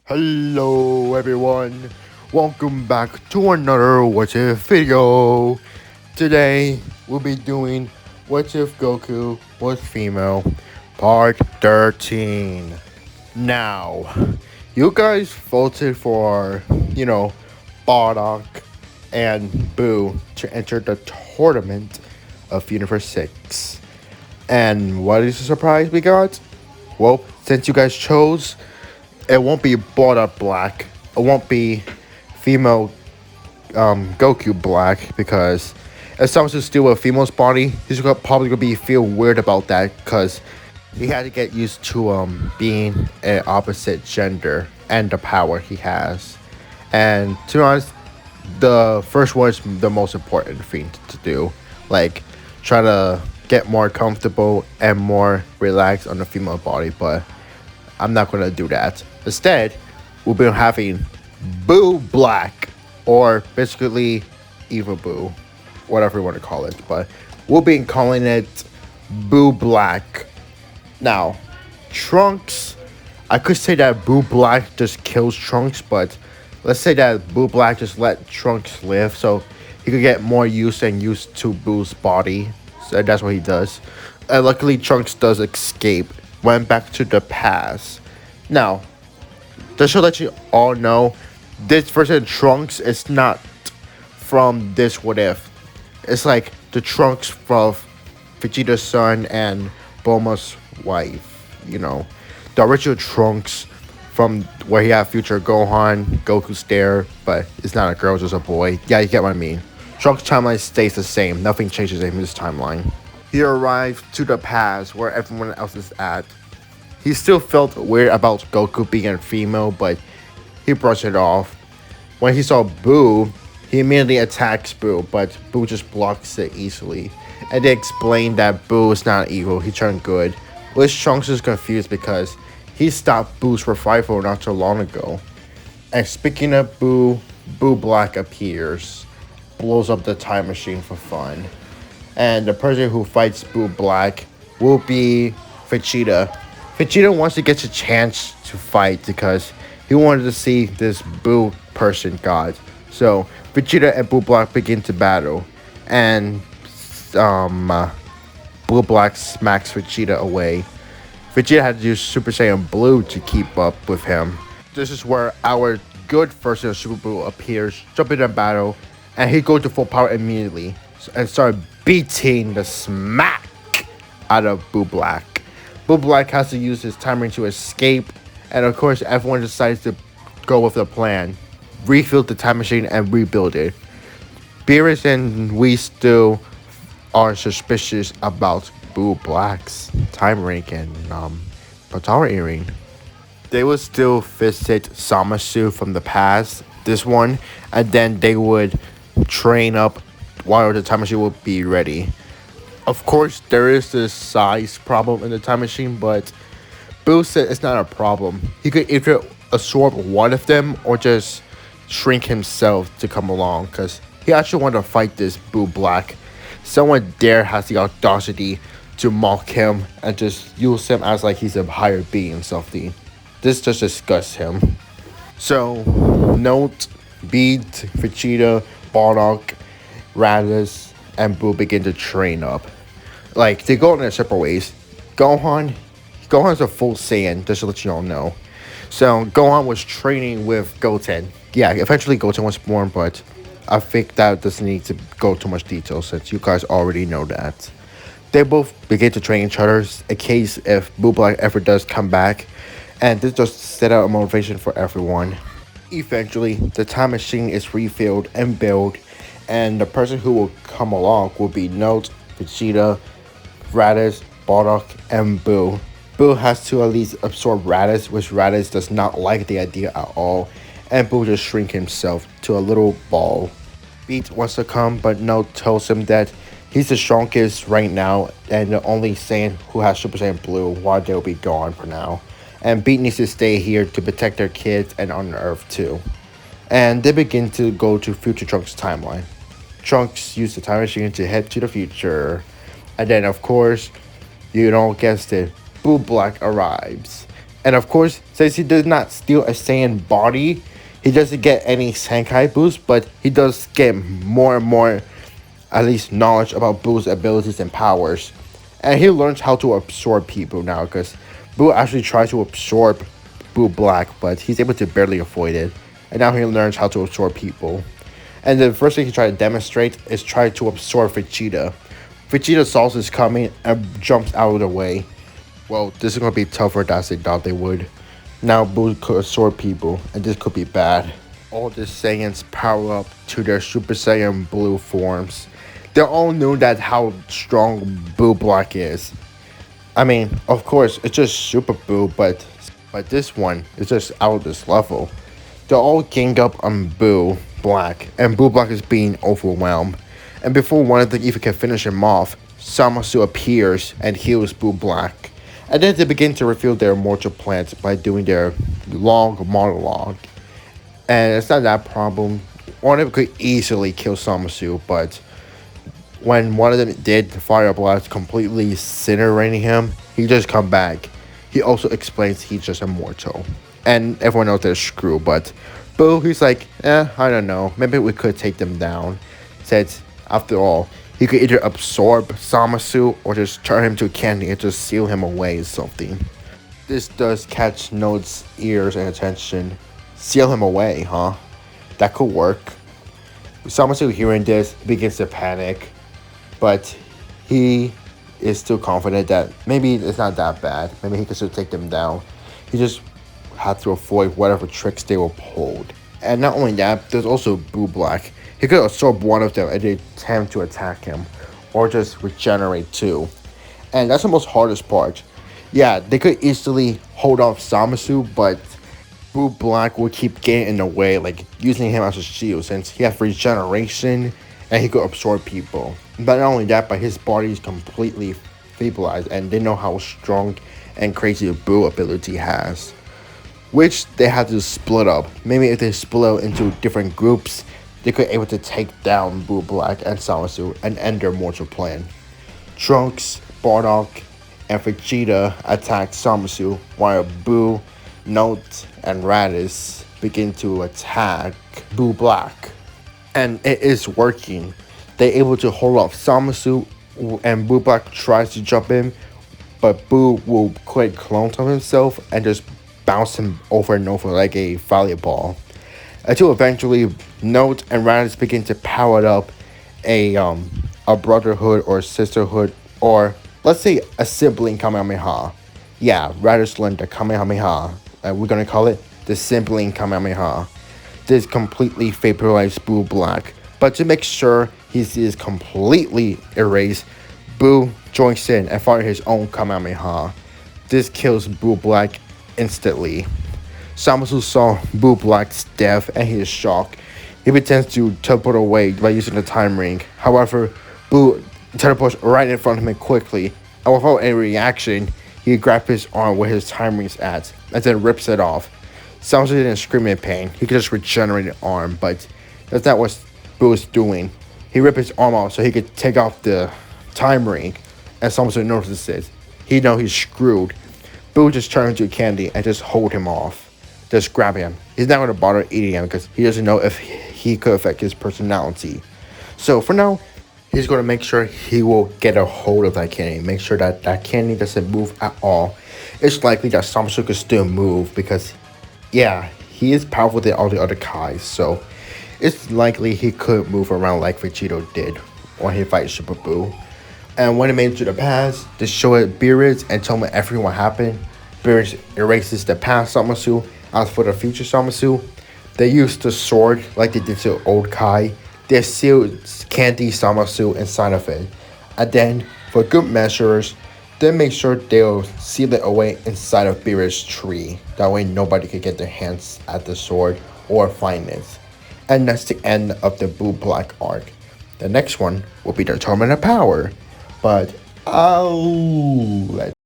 Hello everyone, welcome back to another What If video. Today we'll be doing What If Goku was female, part 13. Now, you guys voted for, Bardock and Boo to enter the tournament of Universe 6. And what is the surprise we got? Well, since you guys chose, it won't be Bardock Black. It won't be female Goku Black because if someone's to steal a female's body, he's probably gonna be feel weird about that because he had to get used to being an opposite gender and the power he has. And to be honest, the first one is the most important thing to do. Like try to get more comfortable and more relaxed on the female body, but I'm not gonna do that. Instead, we'll be having Boo Black, or basically Evil Boo, whatever you want to call it. But we'll be calling it Boo Black. Now, Trunks, I could say that Boo Black just kills Trunks, but let's say that Boo Black just let Trunks live so he could get more used to Boo's body. So that's what he does. And luckily, Trunks does escape, went back to the past. Now, just to let you all know, this version of Trunks is not from this What If. It's like the Trunks from Vegeta's son and Bulma's wife. The original Trunks from where he had future Gohan, Goku's there, but it's not a girl, it's just a boy. Yeah, you get what I mean. Trunks' timeline stays the same. Nothing changes in his timeline. He arrived to the past where everyone else is at. He still felt weird about Goku being a female, but he brushed it off. When he saw Boo, he immediately attacks Boo, but Boo just blocks it easily. And they explained that Boo is not evil, he turned good. Which Trunks is confused because he stopped Boo's revival not too long ago. And speaking of Boo, Boo Black appears, blows up the time machine for fun. And the person who fights Boo Black will be Vegeta. Vegeta wants to get a chance to fight because he wanted to see this Boo person god. So Vegeta and Boo Black begin to battle, and Boo Black smacks Vegeta away. Vegeta had to use Super Saiyan Blue to keep up with him. This is where our good version of Super Boo appears, jumping in battle, and he goes to full power immediately and started beating the smack out of Boo Black. Boo Black has to use his time ring to escape, and of course everyone decides to go with the plan. Refill the time machine and rebuild it. Beerus and we still are suspicious about Boo Black's time ring and Potara earring. They would still visit Samasu from the past, this one, and then they would train up while the time machine would be ready. Of course, there is this size problem in the time machine, but Boo said it's not a problem. He could either absorb one of them or just shrink himself to come along, because he actually wanted to fight this Boo Black. Someone there has the audacity to mock him and just use him as like he's a higher being and something. This just disgusts him. So, note, Beat, Vegeta, Bardock, Raditz, and Boo begin to train up. Like, they go in their separate ways. Gohan's a full Saiyan, just to let you all know. So, Gohan was training with Goten. Yeah, eventually Goten was born, but I think that doesn't need to go too much detail since you guys already know that. They both begin to train each other in case if Boo Black ever does come back, and this just set out a motivation for everyone. Eventually, the time machine is refilled and built, and the person who will come along will be Note, Vegeta, Raditz, Bardock, and Boo. Boo has to at least absorb Raditz, which Raditz does not like the idea at all, and Boo just shrink himself to a little ball. Beat wants to come, but Note tells him that he's the strongest right now and the only Saiyan who has Super Saiyan Blue while they'll be gone for now. And Beat needs to stay here to protect their kids and on Earth too. And they begin to go to future Trunks' timeline. Trunks used the time machine to head to the future. And then of course, you don't guess it, Boo Black arrives. And of course, since he does not steal a Saiyan body, he doesn't get any Sankai boost, but he does get more and more, at least, knowledge about Boo's abilities and powers. And he learns how to absorb people now, because Boo actually tries to absorb Boo Black, but he's able to barely avoid it. And now he learns how to absorb people. And the first thing he tried to demonstrate is try to absorb Vegeta. Vegeta saw this coming and jumps out of the way. Well, this is going to be tougher than they thought they would. Now Boo could absorb people, and this could be bad. All the Saiyans power up to their Super Saiyan Blue forms. They all knew that how strong Boo Black is. I mean, of course, it's just Super Boo, but this one is just out of this level. They're all ganged up on Boo Black, and Boo Black is being overwhelmed. And before one of them even can finish him off, Zamasu appears and heals Boo Black. And then they begin to reveal their immortal plans by doing their long monologue. And it's not that problem. One of them could easily kill Zamasu, but when one of them did, the fire blast completely incinerating him, he just come back. He also explains he's just immortal. And everyone else is screwed, but Boo, he's like, I don't know. Maybe we could take them down. Said, after all, he could either absorb Zamasu or just turn him to candy and just seal him away or something. This does catch Node's ears and attention. Seal him away, huh? That could work. Zamasu hearing this begins to panic, but he is still confident that maybe it's not that bad. Maybe he can still take them down. He just had to avoid whatever tricks they were pulled. And not only that, there's also Boo Black. He could absorb one of them and they attempt to attack him, or just regenerate too. And that's the most hardest part. Yeah, they could easily hold off Zamasu, but Boo Black will keep getting in the way, like using him as a shield since he has regeneration and he could absorb people. But not only that, but his body is completely feeblized and they know how strong and crazy a Boo ability has. Which they had to split up. Maybe if they split into different groups, they could able to take down Boo Black and Zamasu and end their mortal plan. Trunks, Bardock, and Vegeta attack Zamasu while Boo, Note, and Raditz begin to attack Boo Black. And it is working. They're able to hold off Zamasu and Boo Black tries to jump in, but Boo will create clones of himself and just bounce him over and over like a volleyball. Until eventually Note and Raditz begin to power up a brotherhood or sisterhood, or let's say a sibling Kamehameha. Yeah, Raditz learned the Kamehameha, and we're gonna call it the sibling Kamehameha. This completely vaporized Boo Black, but to make sure he is completely erased, Boo joins in and fires his own Kamehameha. This kills Boo Black instantly. Zamasu saw Boo Black's death and he is shocked. He pretends to teleport away by using the time ring. However, Boo teleports right in front of him quickly, and without any reaction, he grabs his arm where his time ring's at and then rips it off. Zamasu didn't scream in pain. He could just regenerate the arm, but that's not what Boo was doing. He ripped his arm off so he could take off the time ring, and Zamasu notices it. He knows he's screwed. Boo just turns into candy and just hold him off. Just grab him. He's not going to bother eating him because he doesn't know if he could affect his personality. So for now, he's going to make sure he will get a hold of that candy. Make sure that that candy doesn't move at all. It's likely that Zamasu could still move because, yeah, he is powerful than all the other Kais. So it's likely he could move around like Vegito did when he fights Super Boo. And when it made it to the past, they show it Beerus and tell me everything what happened. Beerus erases the past Zamasu. As for the future Zamasu, they used the sword like they did to old Kai. They sealed Candy Zamasu inside of it. And then, for good measures, they make sure they'll seal it away inside of Beerus' tree. That way nobody can get their hands at the sword or find it. And that's the end of the Boo Black arc. The next one will be the Tournament of Power. But I'll let